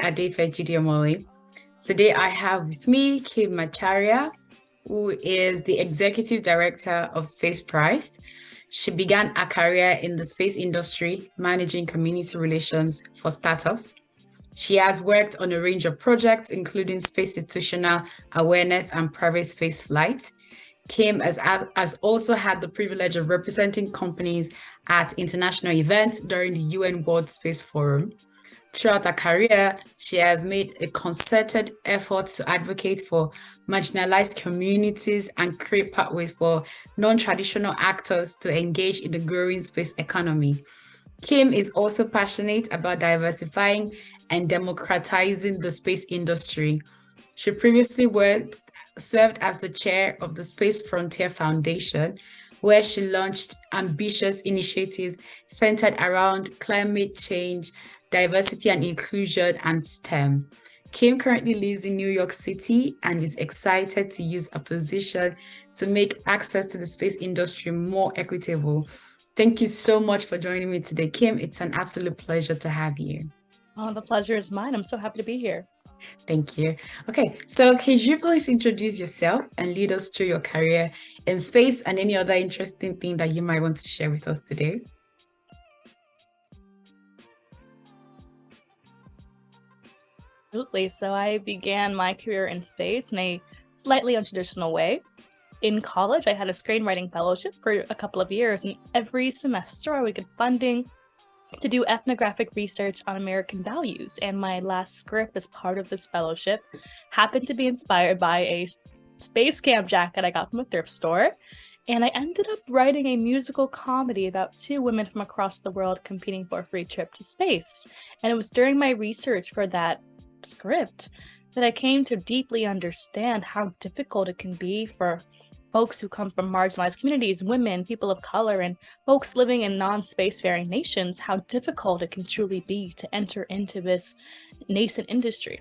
Adefe Gideomole. Today I have with me Kim Macharia, who is the Executive Director of Space Price. She began her career in the space industry, managing community relations for startups. She has worked on a range of projects, including space situational awareness and private space flight. Kim has also had the privilege of representing companies at international events during the UN World Space Forum. Throughout her career, she has made a concerted effort to advocate for marginalized communities and create pathways for non-traditional actors to engage in the growing space economy. Kim is also passionate about diversifying and democratizing the space industry. She previously served as the chair of the Space Frontier Foundation, where she launched ambitious initiatives centered around climate change, diversity and inclusion, and STEM. Kim currently lives in New York City and is excited to use her position to make access to the space industry more equitable. Thank you so much for joining me today, Kim. It's an absolute pleasure to have you. Oh, the pleasure is mine. I'm so happy to be here. Thank you. Okay, so could you please introduce yourself and lead us through your career in space and any other interesting thing that you might want to share with us today? Absolutely. So I began my career in space in a slightly untraditional way. In college, I had a screenwriting fellowship for a couple of years, and every semester I would get funding to do ethnographic research on American values. And my last script as part of this fellowship happened to be inspired by a space camp jacket I got from a thrift store. And I ended up writing a musical comedy about two women from across the world competing for a free trip to space. And it was during my research for that script that I came to deeply understand how difficult it can be for folks who come from marginalized communities, women, people of color, and folks living in non-spacefaring nations, how difficult it can truly be to enter into this nascent industry.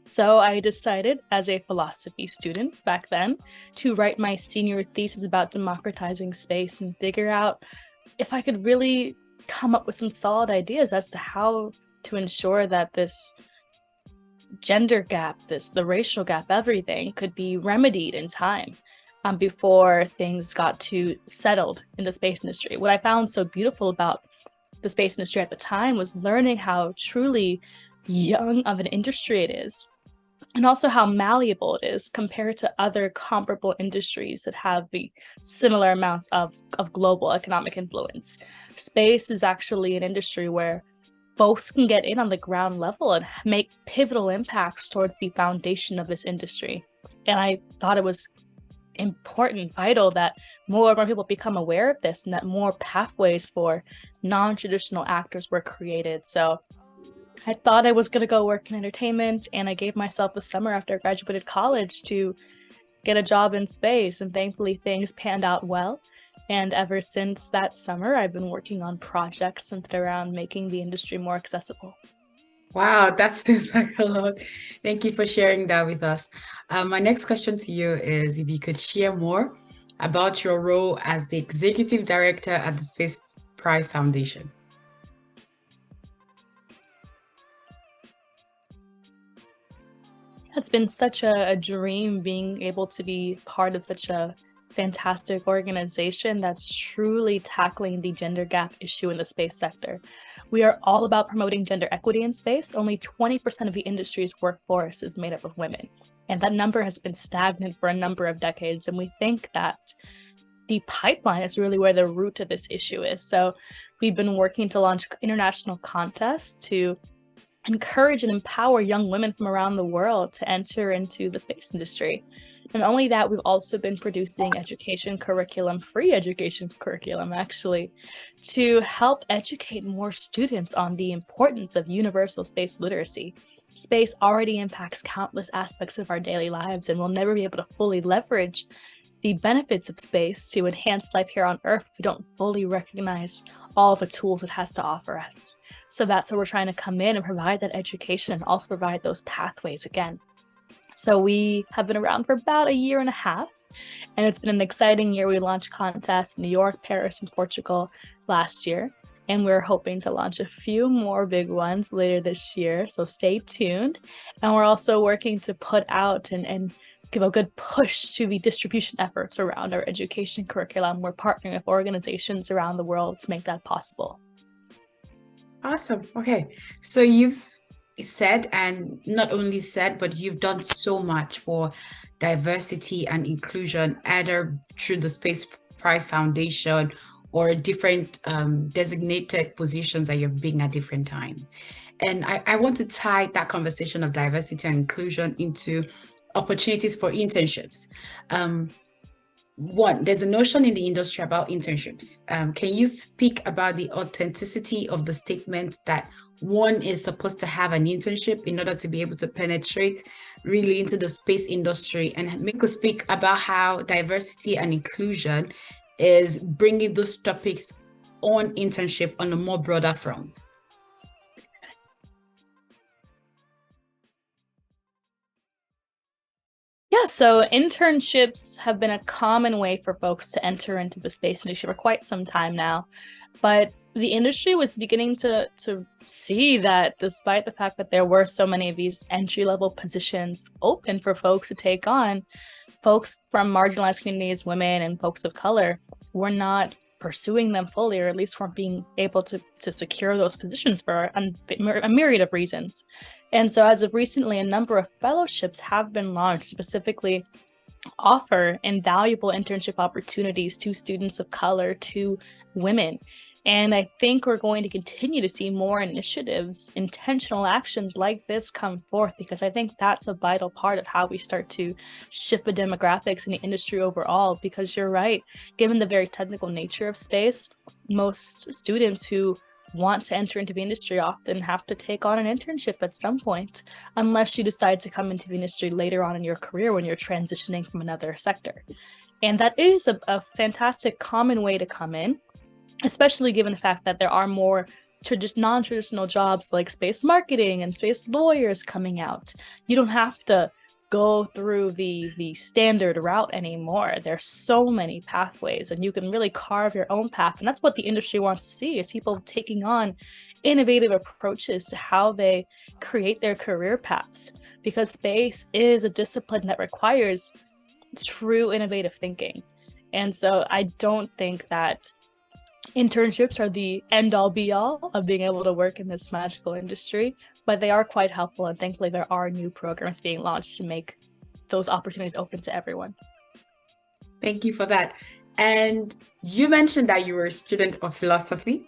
So I decided, as a philosophy student back then, to write my senior thesis about democratizing space and figure out if I could really come up with some solid ideas as to how to ensure that this gender gap, the racial gap, everything could be remedied in time. Before things got too settled in the space industry. What I found so beautiful about the space industry at the time was learning how truly young of an industry it is, and also how malleable it is compared to other comparable industries that have the similar amounts of global economic influence. Space is actually an industry where folks can get in on the ground level and make pivotal impacts towards the foundation of this industry. And I thought it was important, vital that more and more people become aware of this and that more pathways for non-traditional actors were created. So I thought I was going to go work in entertainment, and I gave myself a summer after I graduated college to get a job in space, and thankfully things panned out well. And ever since that summer, I've been working on projects centered around making the industry more accessible. Wow, that seems like a lot. Thank you for sharing that with us. My next question to you is if you could share more about your role as the Executive Director at the Space Prize Foundation. It's been such a dream being able to be part of such a fantastic organization that's truly tackling the gender gap issue in the space sector. We are all about promoting gender equity in space. Only 20% of the industry's workforce is made up of women. And that number has been stagnant for a number of decades. And we think that the pipeline is really where the root of this issue is. So we've been working to launch international contests to encourage and empower young women from around the world to enter into the space industry. And not only that, we've also been producing free education curriculum actually, to help educate more students on the importance of universal space literacy. Space already impacts countless aspects of our daily lives, and we'll never be able to fully leverage the benefits of space to enhance life here on Earth if we don't fully recognize all the tools it has to offer us. So that's where we're trying to come in and provide that education and also provide those pathways again. So we have been around for about a year and a half, and it's been an exciting year. We launched contests in New York, Paris, and Portugal last year. And we're hoping to launch a few more big ones later this year, so stay tuned. And we're also working to put out and give a good push to the distribution efforts around our education curriculum. We're partnering with organizations around the world to make that possible. Awesome. Okay. So you've said, and not only said, but you've done so much for diversity and inclusion, either through the Space Prize Foundation or different designated positions that you've been at different times. And I want to tie that conversation of diversity and inclusion into opportunities for internships. One, there's a notion in the industry about internships. Can you speak about the authenticity of the statement that one is supposed to have an internship in order to be able to penetrate really into the space industry, and make us speak about how diversity and inclusion is bringing those topics on internship on a more broader front? Yeah, so internships have been a common way for folks to enter into the space industry for quite some time now. But the industry was beginning to see that despite the fact that there were so many of these entry-level positions open for folks to take on, folks from marginalized communities, women, and folks of color were not pursuing them fully, or at least weren't being able to secure those positions for a myriad of reasons. And so as of recently, a number of fellowships have been launched specifically offer invaluable internship opportunities to students of color, to women. And I think we're going to continue to see more initiatives, intentional actions like this come forth, because I think that's a vital part of how we start to shift the demographics in the industry overall. Because you're right, given the very technical nature of space, most students who want to enter into the industry often have to take on an internship at some point, unless you decide to come into the industry later on in your career when you're transitioning from another sector. And that is a fantastic common way to come in, especially given the fact that there are more non-traditional jobs like space marketing and space lawyers coming out. You don't have to go through the standard route anymore. There's so many pathways, and you can really carve your own path. And that's what the industry wants to see, is people taking on innovative approaches to how they create their career paths, because space is a discipline that requires true innovative thinking. And so I don't think that internships are the end-all be-all of being able to work in this magical industry, but they are quite helpful, and thankfully there are new programs being launched to make those opportunities open to everyone. Thank you for that. And you mentioned that you were a student of philosophy.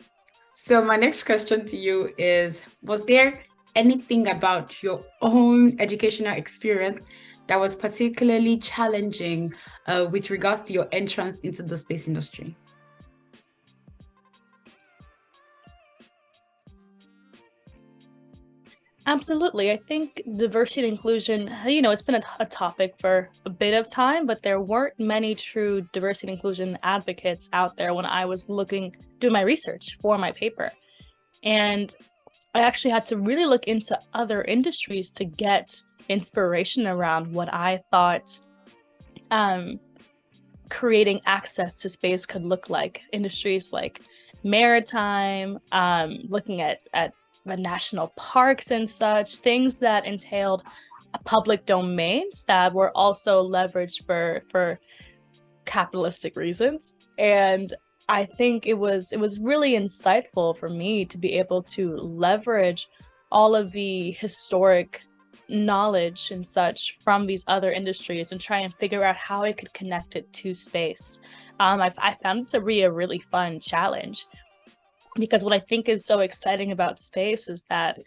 So my next question to you is, was there anything about your own educational experience that was particularly challenging with regards to your entrance into the space industry? Absolutely. I think diversity and inclusion, it's been a topic for a bit of time, but there weren't many true diversity and inclusion advocates out there when I was doing my research for my paper. And I actually had to really look into other industries to get inspiration around what I thought creating access to space could look like. Industries like maritime, looking at the national parks and such, things that entailed public domains that were also leveraged for capitalistic reasons. And I think it was really insightful for me to be able to leverage all of the historic knowledge and such from these other industries and try and figure out how I could connect it to space. I found it to be a really fun challenge, because what I think is so exciting about space is that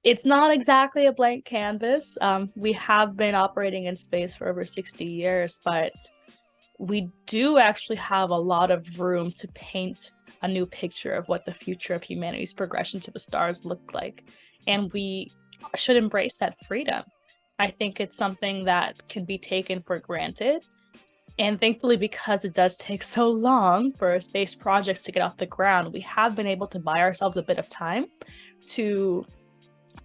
it's not exactly a blank canvas. We have been operating in space for over 60 years, but we do actually have a lot of room to paint a new picture of what the future of humanity's progression to the stars look like. And we should embrace that freedom. I think it's something that can be taken for granted. And thankfully, because it does take so long for space projects to get off the ground, we have been able to buy ourselves a bit of time to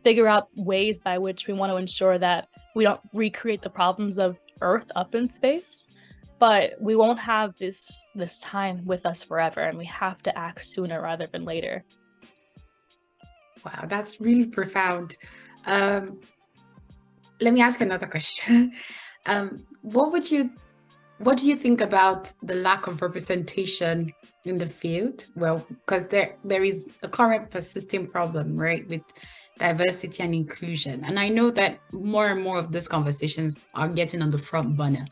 figure out ways by which we want to ensure that we don't recreate the problems of Earth up in space, but we won't have this time with us forever, and we have to act sooner rather than later. Wow, that's really profound. Let me ask another question. What do you think about the lack of representation in the field? Well, because there is a current persisting problem, right, with diversity and inclusion. And I know that more and more of these conversations are getting on the front burner.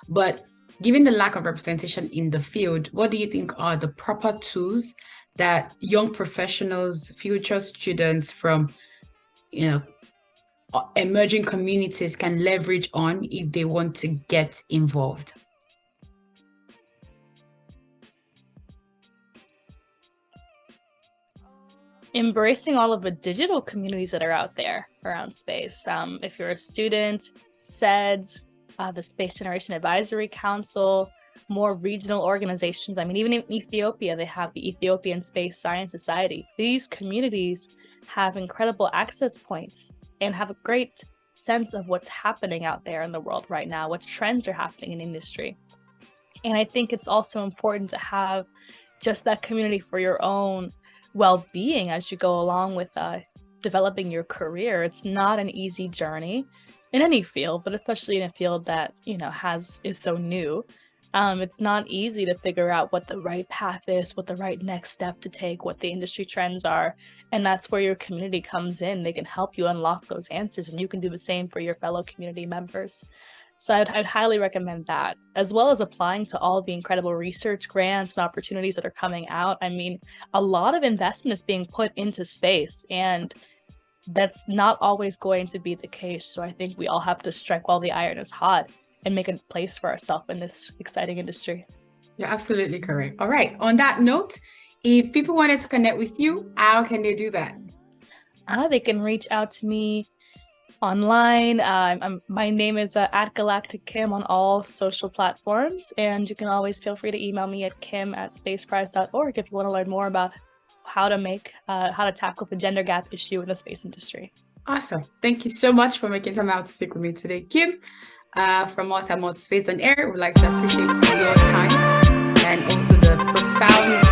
But given the lack of representation in the field, what do you think are the proper tools that young professionals, future students from, emerging communities can leverage on if they want to get involved? Embracing all of the digital communities that are out there around space. If you're a student, SEDS, the Space Generation Advisory Council, more regional organizations. I mean, even in Ethiopia, they have the Ethiopian Space Science Society. These communities have incredible access points and have a great sense of what's happening out there in the world right now, what trends are happening in industry. And I think it's also important to have just that community for your own well-being as you go along with developing your career. It's not an easy journey in any field, but especially in a field that is so new. It's not easy to figure out what the right path is, what the right next step to take, what the industry trends are. And that's where your community comes in. They can help you unlock those answers, and you can do the same for your fellow community members. So I'd highly recommend that, as well as applying to all the incredible research grants and opportunities that are coming out. I mean, a lot of investment is being put into space, and that's not always going to be the case. So I think we all have to strike while the iron is hot and make a place for ourselves in this exciting industry. You're absolutely correct. All right. On that note, if people wanted to connect with you, how can they do that? They can reach out to me online. My name is at Galactic Kim on all social platforms, and you can always feel free to email me at kim@spaceprize.org if you want to learn more about how to tackle the gender gap issue in the space industry. Awesome. Thank you so much for making time out to speak with me today, Kim. From us at More Space and Air, we'd like to appreciate your time and also the profound